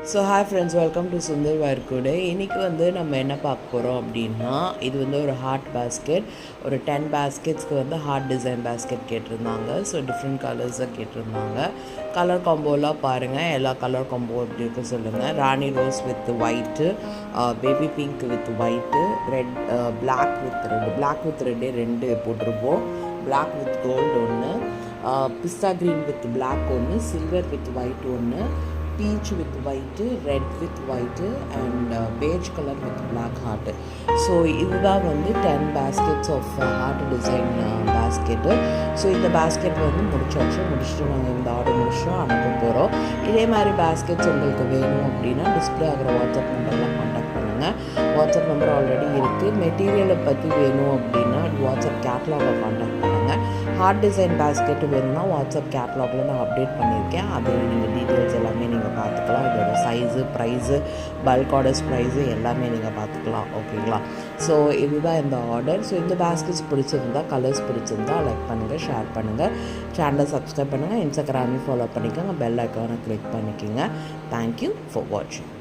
So hi friends, welcome to Sundar வர்க்குடே. இன்றைக்கி நம்ம என்ன பார்க்க போகிறோம் அப்படின்னா, இது ஒரு ஹார்ட் பேஸ்கெட். ஒரு 10 பேஸ்கெட்ஸ்க்கு ஹார்ட் டிசைன் பேஸ்கெட் கேட்டிருந்தாங்க. ஸோ டிஃப்ரெண்ட் கலர்ஸாக கேட்டிருந்தாங்க. கலர் காம்போலாம் பாருங்கள், எல்லா கலர் காம்போ எப்படி இருக்கு சொல்லுங்கள். Rani rose with white, baby pink with white, red, black with red, black with ரெட்டே 2 போட்டிருப்போம். பிளாக் வித் கோல்டு ஒன்று, பிஸ்தா க்ரீன் வித் பிளாக் ஒன்று, சில்வர் வித் ஒயிட் ஒன்று, peach with white, red with white and beige color with black heart. So இதுதான் 10 baskets of heart design basket. So இந்த basket முடிச்சுட்டு நாங்கள் இந்த ஆர்டர் முடிச்சுட்டு அனுப்ப போகிறோம். இதே மாதிரி பேஸ்கெட்ஸ் உங்களுக்கு வேணும் அப்படின்னா டிஸ்பிளே ஆகிற வாட்ஸ்அப் நம்பர்லாம் கான்டாக்ட் பண்ணுங்கள். வாட்ஸ்அப் நம்பர் ஆல்ரெடி இருக்குது. மெட்டீரியலை பற்றி வேணும் அப்படின்னா வாட்ஸ்அப் கேட்லாகை கான்டாக்ட் பண்ணுங்கள். ஹார்ட் டிசைன் பேஸ்கெட் வேணும்னா வாட்ஸ்அப் கேட்லாகில் நான் அப்டேட் பண்ணியிருக்கேன். அது நீங்கள் டீட்டெயில்ஸ் எல்லாமே நீங்கள் பார்த்துக்கலாம். இதோட size, price, bulk orders price எல்லாமே நீங்கள் பார்த்துக்கலாம். ஓகேங்களா? ஸோ இதுதான் இந்த ஆர்டர். ஸோ இந்த பேஸ்கெட்ஸ் பிடிச்சிருந்தா, கலர்ஸ் பிடிச்சிருந்தா லைக் பண்ணுங்கள், ஷேர் பண்ணுங்கள், சேனலை சப்ஸ்கிரைப் பண்ணுங்கள், இன்ஸ்டாகிராமையும் ஃபாலோ பண்ணிக்கோங்க, பெல் ஐக்கானை கிளிக் பண்ணிக்கோங்க. தேங்க்யூ ஃபார் வாட்சிங்.